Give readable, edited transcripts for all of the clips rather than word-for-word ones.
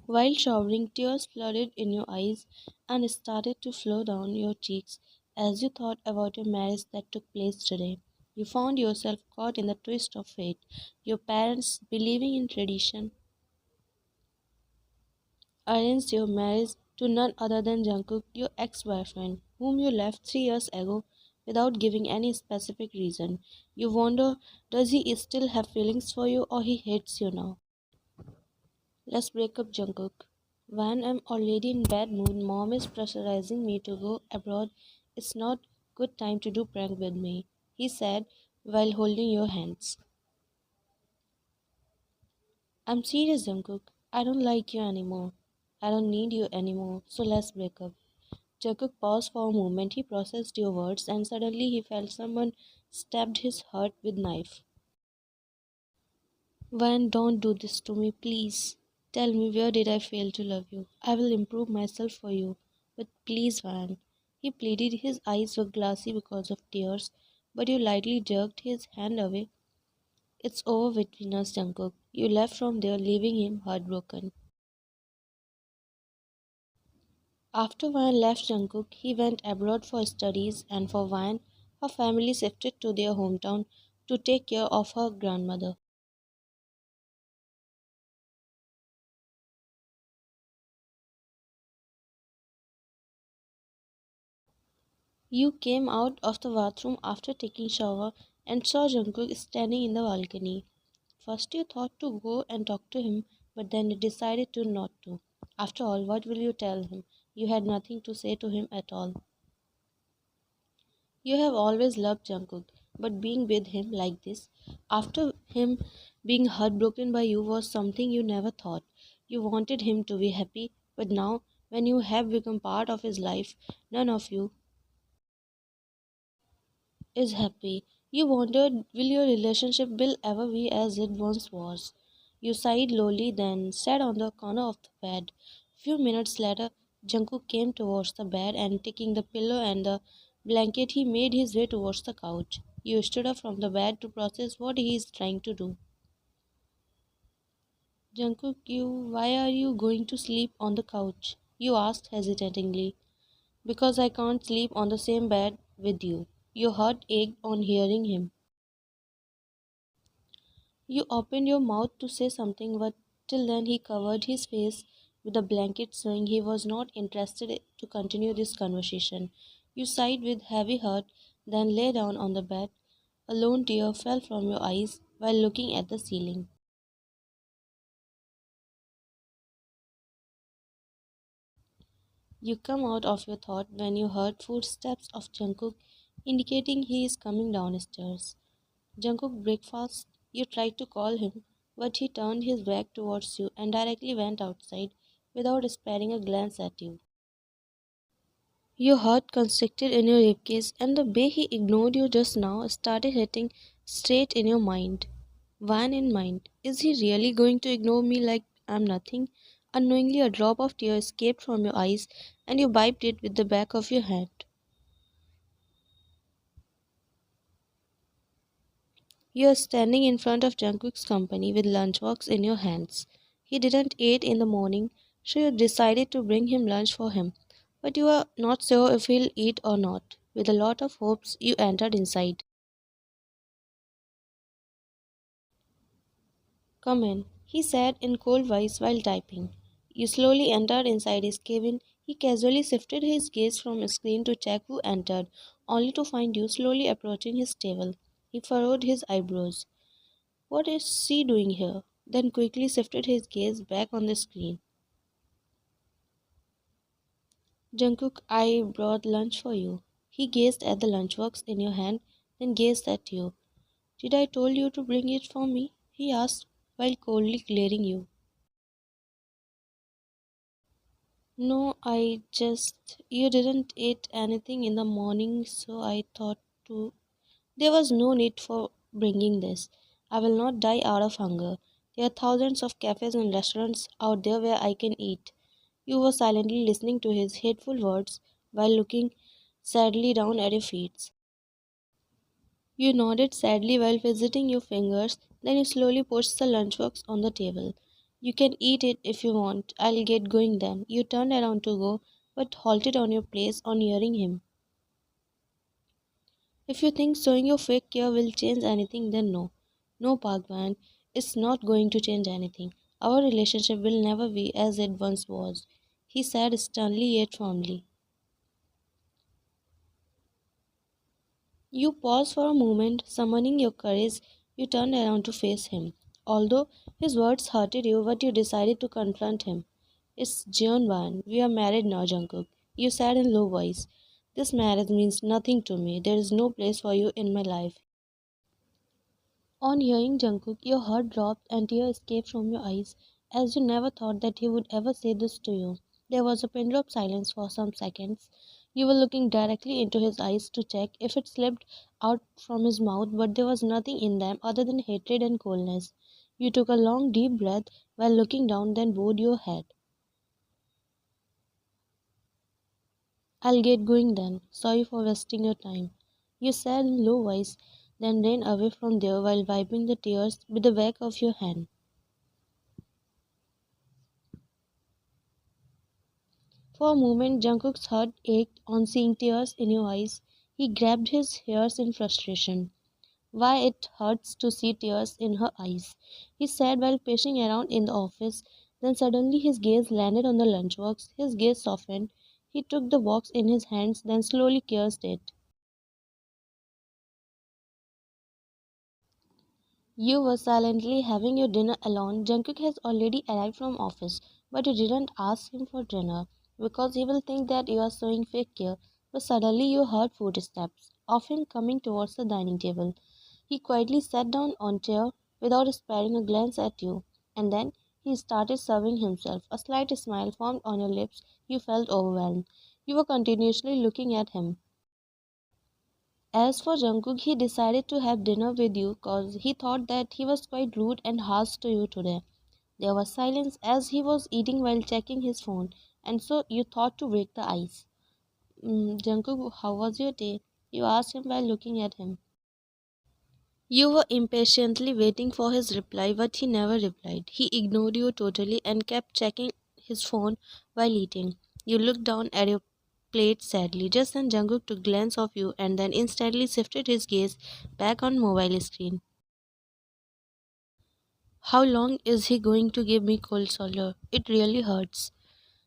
While showering, tears flooded in your eyes and started to flow down your cheeks as you thought about your marriage that took place today. You found yourself caught in the twist of fate. Your parents, believing in tradition, arranged your marriage to none other than Jungkook, your ex-boyfriend, whom you left 3 years ago without giving any specific reason. You wonder, does he still have feelings for you or he hates you now? Let's break up, Jungkook. When I'm already in bad mood, mom is pressurizing me to go abroad. It's not good time to do prank with me, he said while holding your hands. I'm serious, Jungkook. I don't like you anymore. I don't need you anymore. So let's break up. Jungkook paused for a moment. He processed your words and suddenly he felt someone stabbed his heart with knife. Van, don't do this to me, please. Tell me where did I fail to love you? I will improve myself for you. But please, Van. He pleaded. His eyes were glassy because of tears, but you lightly jerked his hand away. It's over between us, Jungkook. You left from there, leaving him heartbroken. After Van left Jungkook, he went abroad for studies, and for Van, her family shifted to their hometown to take care of her grandmother. You came out of the bathroom after taking shower and saw Jungkook standing in the balcony. First you thought to go and talk to him, but then you decided to not to. After all, what will you tell him? You had nothing to say to him at all. You have always loved Jungkook, but being with him like this, after him being heartbroken by you, was something you never thought. You wanted him to be happy, but now, when you have become part of his life, none of you is happy. You wondered, will your relationship will ever be as it once was? You sighed lowly, then sat on the corner of the bed. Few minutes later, Jungkook came towards the bed and taking the pillow and the blanket, he made his way towards the couch. You stood up from the bed to process what he is trying to do. Jungkook, why are you going to sleep on the couch? You asked hesitatingly. Because I can't sleep on the same bed with you. Your heart ached on hearing him. You opened your mouth to say something, but till then he covered his face with a blanket, showing he was not interested to continue this conversation. You sighed with heavy heart, then lay down on the bed. A lone tear fell from your eyes while looking at the ceiling. You come out of your thought when you heard footsteps of Jungkook, indicating he is coming downstairs. Jungkook breakfast. You tried to call him, but he turned his back towards you and directly went outside without sparing a glance at you. Your heart constricted in your ribcage, and the way he ignored you just now started hitting straight in your mind. One in mind. Is he really going to ignore me like I'm nothing? Unknowingly, a drop of tear escaped from your eyes, and you wiped it with the back of your hand. You are standing in front of Jungkook's company with lunchbox in your hands. He didn't eat in the morning, so you decided to bring him lunch for him. But you are not sure if he'll eat or not. With a lot of hopes, you entered inside. Come in, he said in cold voice while typing. You slowly entered inside his cabin. He casually shifted his gaze from a screen to check who entered, only to find you slowly approaching his table. He furrowed his eyebrows. What is she doing here? Then quickly shifted his gaze back on the screen. Jungkook, I brought lunch for you. He gazed at the lunchbox in your hand, then gazed at you. Did I told you to bring it for me? He asked while coldly glaring you. No, I just you didn't eat anything in the morning, so I thought to there was no need for bringing this. I will not die out of hunger. There are thousands of cafes and restaurants out there where I can eat. You were silently listening to his hateful words while looking sadly down at your feet. You nodded sadly while visiting your fingers, then you slowly pushed the lunchbox on the table. You can eat it if you want. I'll get going then. You turned around to go, but halted on your place on hearing him. If you think showing your fake care will change anything, then no. No, Bhagwan, it's not going to change anything. Our relationship will never be as it once was, he said sternly yet firmly. You paused for a moment, summoning your courage. You turned around to face him. Although his words hurted you, but you decided to confront him. It's Jeonban. We are married now, Jungkook. You said in low voice. This marriage means nothing to me. There is no place for you in my life. On hearing Jungkook, your heart dropped and tears escaped from your eyes, as you never thought that he would ever say this to you. There was a pin of silence for some seconds. You were looking directly into his eyes to check if it slipped out from his mouth, but there was nothing in them other than hatred and coldness. You took a long, deep breath while looking down, then bowed your head. I'll get going then. Sorry for wasting your time. You said in low voice, then ran away from there while wiping the tears with the back of your hand. For a moment, Jungkook's heart ached on seeing tears in your eyes. He grabbed his hairs in frustration. Why it hurts to see tears in her eyes, he said while pacing around in the office. Then suddenly his gaze landed on the lunchbox. His gaze softened. He took the box in his hands, then slowly kissed it. You were silently having your dinner alone. Jungkook has already arrived from office, but you didn't ask him for dinner because he will think that you are showing fake care. But suddenly you heard footsteps of him coming towards the dining table. He quietly sat down on a chair without sparing a glance at you, and then he started serving himself. A slight smile formed on your lips. You felt overwhelmed. You were continuously looking at him. As for Jungkook, he decided to have dinner with you cause he thought that he was quite rude and harsh to you today. There was silence as he was eating while checking his phone, and so you thought to break the ice. Jungkook, how was your day? You asked him while looking at him. You were impatiently waiting for his reply, but he never replied. He ignored you totally and kept checking his phone while eating. You looked down at your plate sadly. Just then Jungkook took a glance of you and then instantly shifted his gaze back on mobile screen. How long is he going to give me cold shoulder? It really hurts.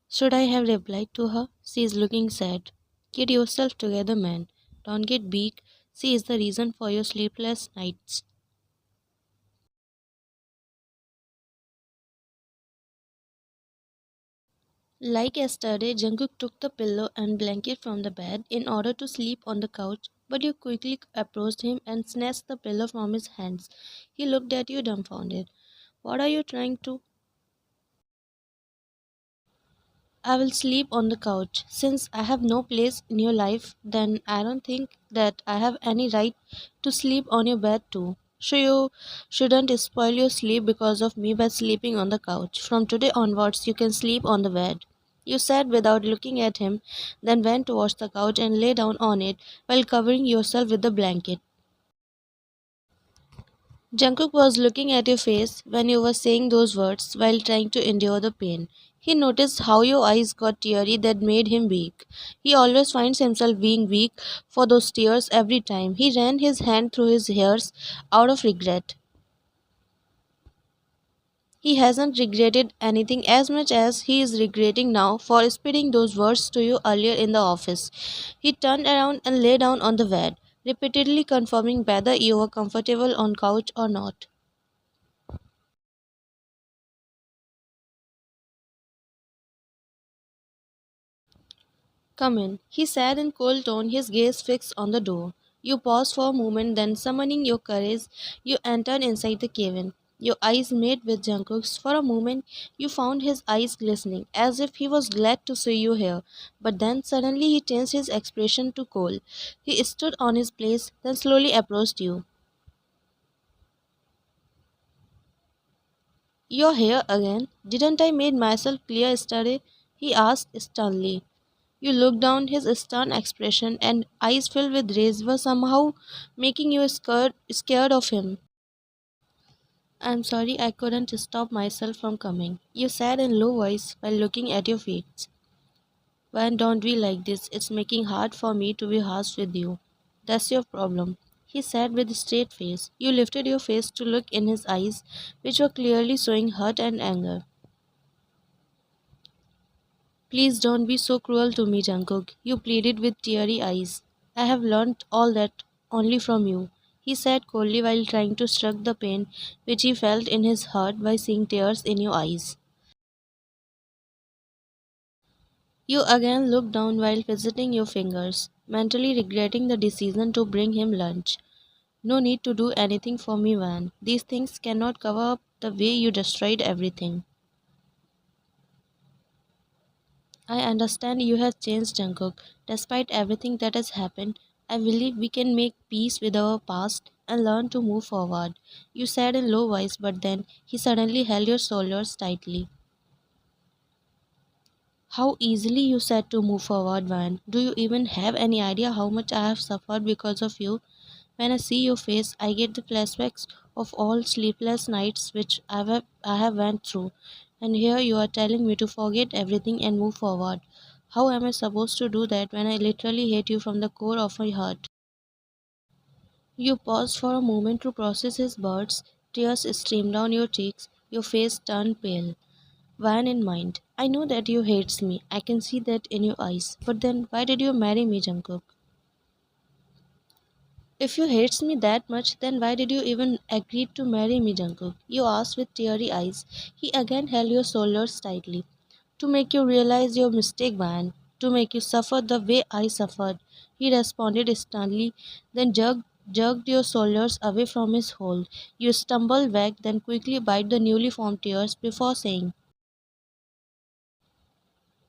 Should I have replied to her? She is looking sad. Get yourself together, man. Don't get weak. She is the reason for your sleepless nights. Like yesterday, Jungkook took the pillow and blanket from the bed in order to sleep on the couch, but you quickly approached him and snatched the pillow from his hands. He looked at you dumbfounded. What are you trying to? I will sleep on the couch. Since I have no place in your life, then I don't think that I have any right to sleep on your bed too. So you shouldn't spoil your sleep because of me by sleeping on the couch. From today onwards, you can sleep on the bed. You said without looking at him, then went towards the couch and lay down on it while covering yourself with the blanket. Jungkook was looking at your face when you were saying those words while trying to endure the pain. He noticed how your eyes got teary that made him weak. He always finds himself being weak for those tears every time. He ran his hand through his hairs out of regret. He hasn't regretted anything as much as he is regretting now for spitting those words to you earlier in the office. He turned around and lay down on the bed, repeatedly confirming whether you were comfortable on couch or not. Come in, he said in cold tone, his gaze fixed on the door. You paused for a moment, then summoning your courage, you entered inside the cabin. Your eyes met with Jungkook's. For a moment, you found his eyes glistening, as if he was glad to see you here. But then suddenly he changed his expression to cold. He stood on his place, then slowly approached you. You're here again. Didn't I make myself clear yesterday? He asked sternly. You looked down. His stern expression and eyes filled with rage were somehow making you scared of him. I'm sorry I couldn't stop myself from coming. You said in low voice while looking at your feet. Why don't we like this? It's making hard for me to be harsh with you. That's your problem. He said with a straight face. You lifted your face to look in his eyes, which were clearly showing hurt and anger. Please don't be so cruel to me, Jungkook. You pleaded with teary eyes. I have learnt all that only from you, he said coldly while trying to shrug the pain which he felt in his heart by seeing tears in your eyes. You again looked down while visiting your fingers, mentally regretting the decision to bring him lunch. No need to do anything for me, Van. These things cannot cover up the way you destroyed everything. I understand you have changed, Jungkook. Despite everything that has happened, I believe we can make peace with our past and learn to move forward. You said in low voice, but then he suddenly held your shoulders tightly. How easily you said to move forward, Van. Do you even have any idea how much I have suffered because of you? When I see your face, I get the flashbacks of all sleepless nights which I have went through. And here you are telling me to forget everything and move forward. How am I supposed to do that when I literally hate you from the core of my heart? You paused for a moment to process his words. Tears streamed down your cheeks. Your face turned pale. Van in mind. I know that you hates me. I can see that in your eyes. But then why did you marry me, Jungkook? If you hates me that much, then why did you even agree to marry me, Jungkook? You asked with teary eyes. He again held your shoulders tightly. To make you realize your mistake, Van. To make you suffer the way I suffered. He responded sternly, then jerked your shoulders away from his hold. You stumbled back, then quickly bite the newly formed tears before saying,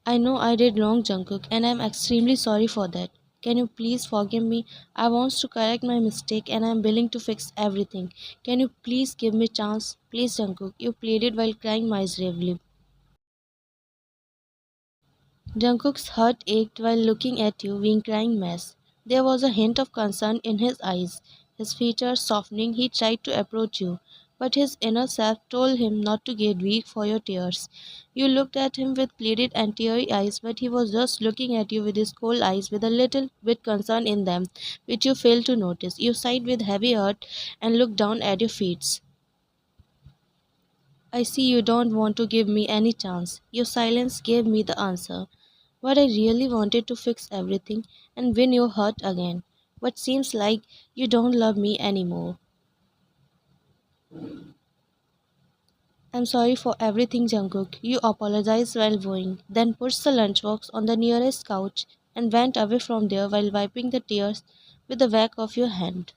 I know I did wrong, Jungkook, and I'm extremely sorry for that. Can you please forgive me? I want to correct my mistake and I'm willing to fix everything. Can you please give me chance? Please, Jungkook, you pleaded while crying miserably. Jungkook's heart ached while looking at you being crying mess. There was a hint of concern in his eyes. His features softening, he tried to approach you, but his inner self told him not to get weak for your tears. You looked at him with pleaded and teary eyes, but he was just looking at you with his cold eyes with a little bit concern in them, which you failed to notice. You sighed with heavy heart and looked down at your feet. I see you don't want to give me any chance. Your silence gave me the answer. But I really wanted to fix everything and win your heart again. But seems like you don't love me anymore. I'm sorry for everything, Jungkook. You apologized while bowing, then pushed the lunchbox on the nearest couch and went away from there while wiping the tears with the back of your hand.